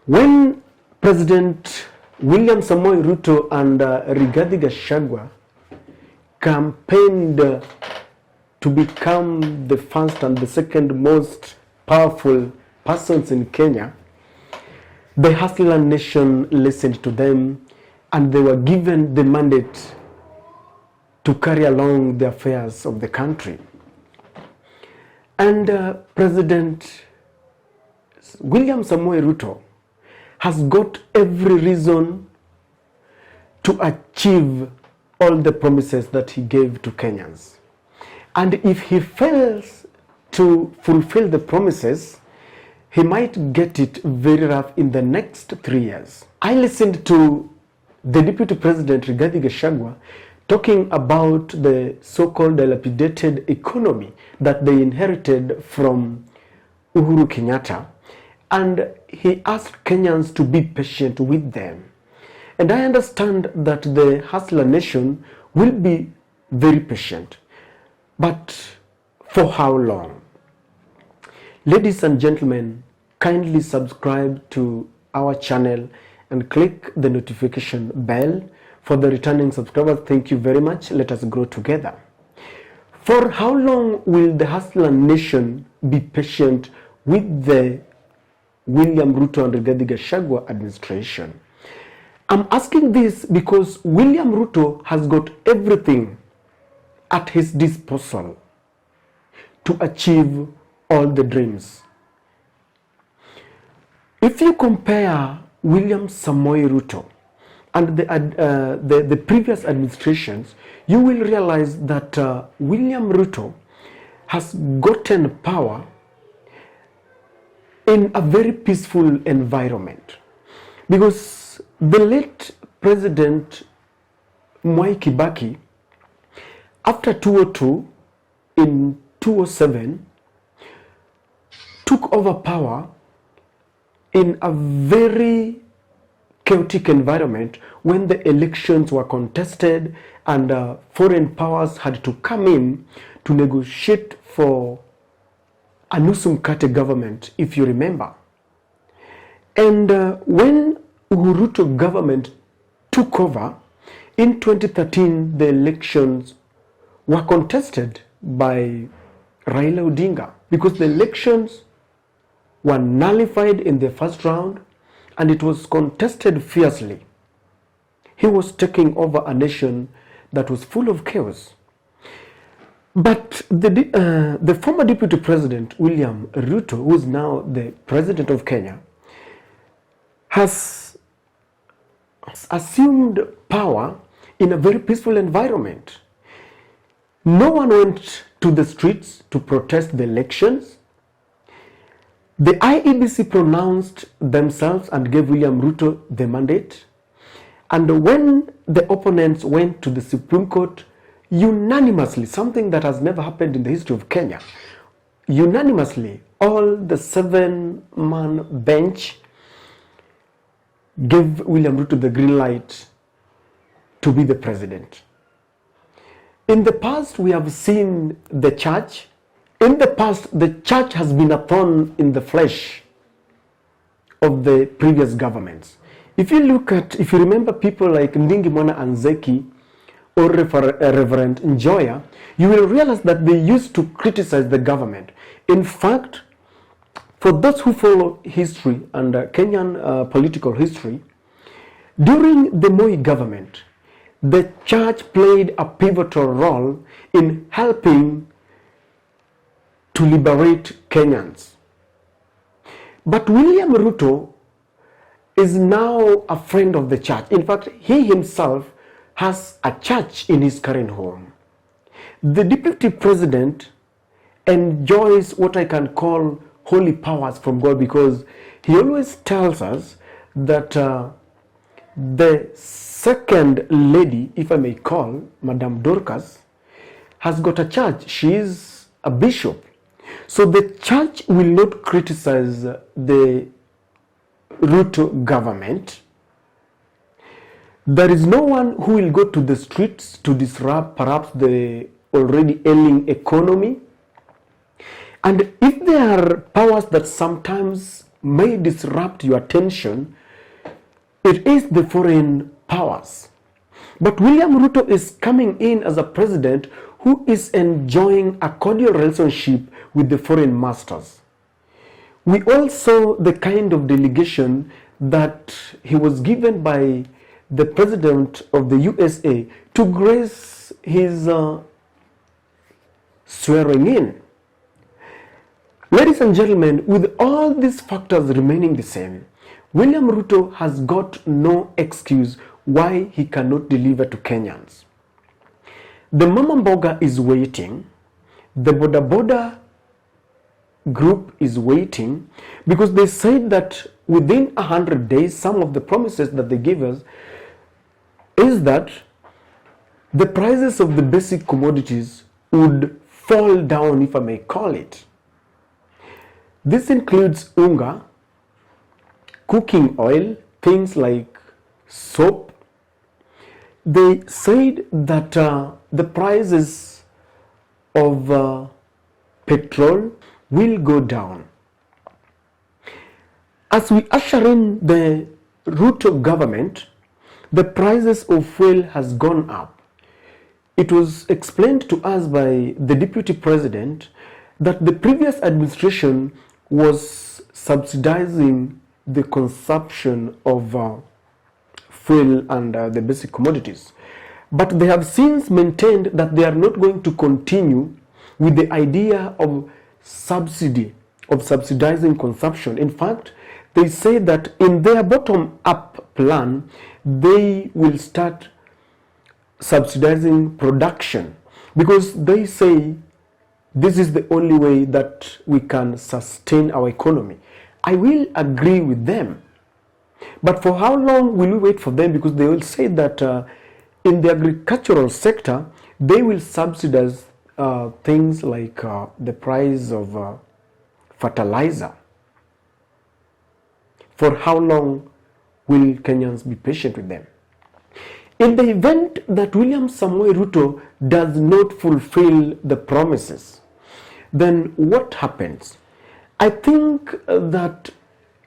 When President William Samoei Ruto and Rigathi Gachagua campaigned to become the first and the second most powerful persons in Kenya, the Hustler Nation listened to them and they were given the mandate to carry along the affairs of the country. And President William Samoei Ruto has got every reason to achieve all the promises that he gave to Kenyans. And if he fails to fulfill the promises, he might get it very rough in the next 3 years. I listened to the Deputy President Rigathi Gachagua talking about the so-called dilapidated economy that they inherited from Uhuru Kenyatta, and he asked Kenyans to be patient with them. And I understand that the Hustler Nation will be very patient. But for how long? Ladies and gentlemen, kindly subscribe to our channel and click the notification bell. For the returning subscribers, thank you very much. Let us grow together. For how long will the Hustler Nation be patient with the William Ruto and Rigathi Gachagua administration? I'm asking this because William Ruto has got everything at his disposal to achieve all the dreams. If you compare William Samoei Ruto and the previous administrations, you will realize that William Ruto has gotten power in a very peaceful environment, because the late President Mwai Kibaki, after 2002, in 2007, took over power in a very chaotic environment when the elections were contested and foreign powers had to come in to negotiate for a nusu mkate government, if you remember. And when Uhuru government took over in 2013, the elections were contested by Raila Odinga because the elections were nullified in the first round and it was contested fiercely. He was taking over a nation that was full of chaos. But the former Deputy President, William Ruto, who is now the President of Kenya, has assumed power in a very peaceful environment. No one went to the streets to protest the elections. The IEBC pronounced themselves and gave William Ruto the mandate. And when the opponents went to the Supreme Court, unanimously, something that has never happened in the history of Kenya, unanimously, all the 7-man bench gave William Ruto the green light to be the president. In the past, we have seen the church. In the past, the church has been a thorn in the flesh of the previous governments. If you remember people like Ndingi Mwana Anzeki or Reverend Njoya, you will realize that they used to criticize the government. In fact, for those who follow history and Kenyan political history, during the Moi government, the church played a pivotal role in helping to liberate Kenyans. But William Ruto is now a friend of the church. In fact, he himself has a church in his current home. The Deputy President enjoys what I can call holy powers from God, because he always tells us that the second lady, if I may call, Madame Dorcas, has got a church. She is a bishop. So the church will not criticize the Ruto government. There is no one who will go to the streets to disrupt perhaps the already ailing economy. And if there are powers that sometimes may disrupt your attention, it is the foreign powers. But William Ruto is coming in as a president who is enjoying a cordial relationship with the foreign masters. We all saw the kind of delegation that he was given by the president of the USA to grace his swearing in. Ladies and gentlemen, with all these factors remaining the same, William Ruto has got no excuse why he cannot deliver to Kenyans. The Mama Mboga is waiting, the Boda Boda group is waiting, because they said that within 100 days, some of the promises that they give us is that the prices of the basic commodities would fall down, if I may call it. This includes Unga, cooking oil, things like soap. They said that the prices of petrol will go down. As we usher in the Ruto government, the prices of fuel has gone up. It was explained to us by the deputy president that the previous administration was subsidizing the consumption of fuel and the basic commodities. But they have since maintained that they are not going to continue with the idea of subsidizing consumption. In fact, they say that in their bottom-up plan, they will start subsidizing production, because they say this is the only way that we can sustain our economy. I will agree with them. But for how long will we wait for them? Because they will say that in the agricultural sector, they will subsidize things like the price of fertilizer. For how long will Kenyans be patient with them? In the event that William Samoei Ruto does not fulfill the promises, then what happens? I think that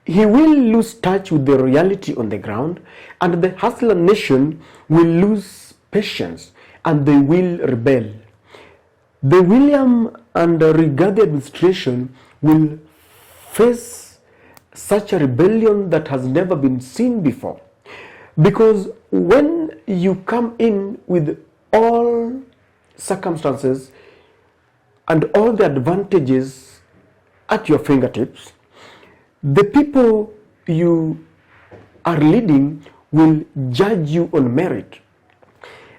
he will lose touch with the reality on the ground, and the hustler nation will lose patience and they will rebel. The William and Rigathi administration will face such a rebellion that has never been seen before. Because when you come in with all circumstances and all the advantages at your fingertips, the people you are leading will judge you on merit.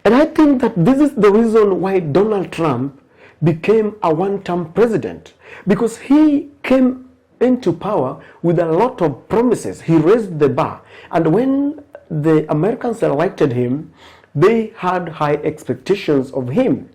And I think that this is the reason why Donald Trump became a one-term president, because he came into power with a lot of promises. He raised the bar, and when the Americans elected him, they had high expectations of him.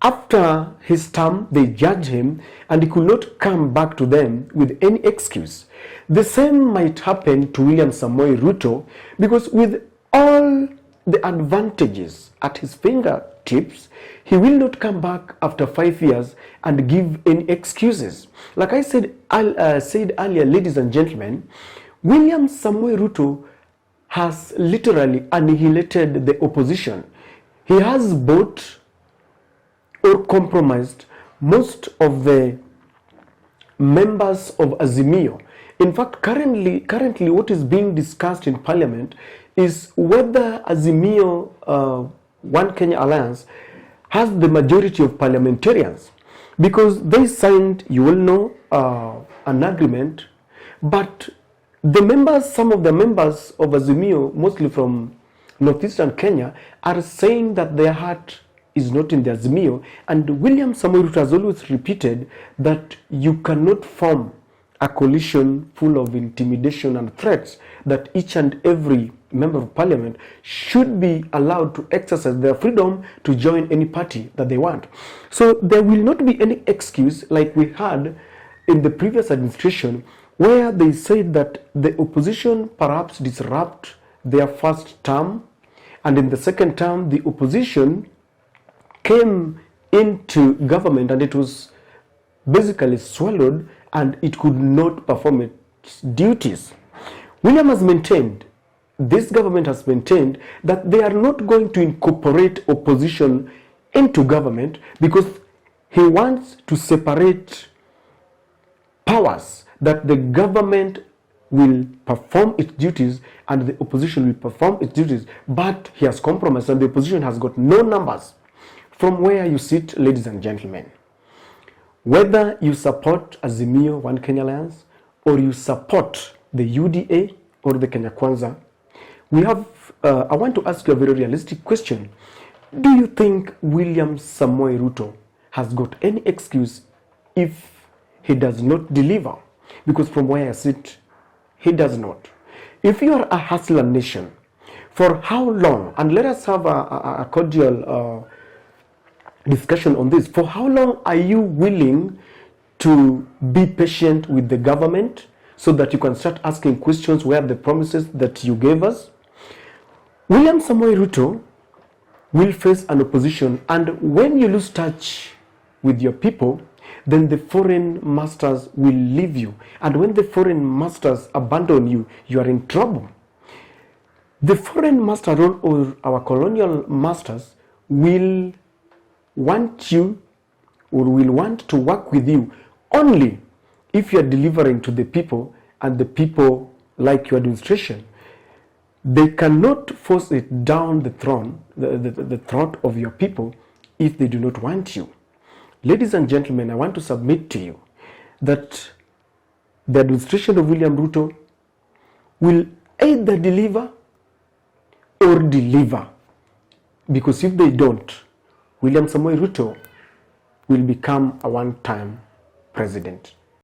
After his term, they judged him, and he could not come back to them with any excuse. The same might happen to William Samoei Ruto, because with all the advantages at his fingertips, he will not come back after 5 years and give any excuses. Like I said earlier, ladies and gentlemen, William Samoei Ruto has literally annihilated the opposition. He has bought or compromised most of the members of Azimio. In fact, currently what is being discussed in Parliament is whether Azimio One Kenya Alliance has the majority of parliamentarians, because they signed, you will know, an agreement, but some of the members of Azimio, mostly from northeastern Kenya, are saying that their heart is not in the Azimio. And William Samoei Ruto has always repeated that you cannot form a coalition full of intimidation and threats, that each and every member of parliament should be allowed to exercise their freedom to join any party that they want. So there will not be any excuse like we had in the previous administration, where they said that the opposition perhaps disrupt their first term, and in the second term the opposition came into government and it was basically swallowed and it could not perform its duties. William has maintained, this government has maintained, that they are not going to incorporate opposition into government because he wants to separate powers, that the government will perform its duties and the opposition will perform its duties. But he has compromised and the opposition has got no numbers. From where you sit, ladies and gentlemen, whether you support Azimio One Kenya Alliance or you support the UDA or the Kenya Kwanza, I want to ask you a very realistic question. Do you think William Samoei Ruto has got any excuse if he does not deliver? Because from where I sit, he does not. If you are a hustler nation, for how long, and let us have a cordial discussion on this, for how long are you willing to be patient with the government so that you can start asking questions where the promises that you gave us? William Samoei Ruto will face an opposition, and when you lose touch with your people, then the foreign masters will leave you. And when the foreign masters abandon you, you are in trouble. The foreign master or our colonial masters will want you or will want to work with you only if you are delivering to the people and the people like your administration. They cannot force it down the throat of your people if they do not want you. Ladies and gentlemen, I want to submit to you that the administration of William Ruto will either deliver or deliver. Because if they don't, William Samoei Ruto will become a one-time president.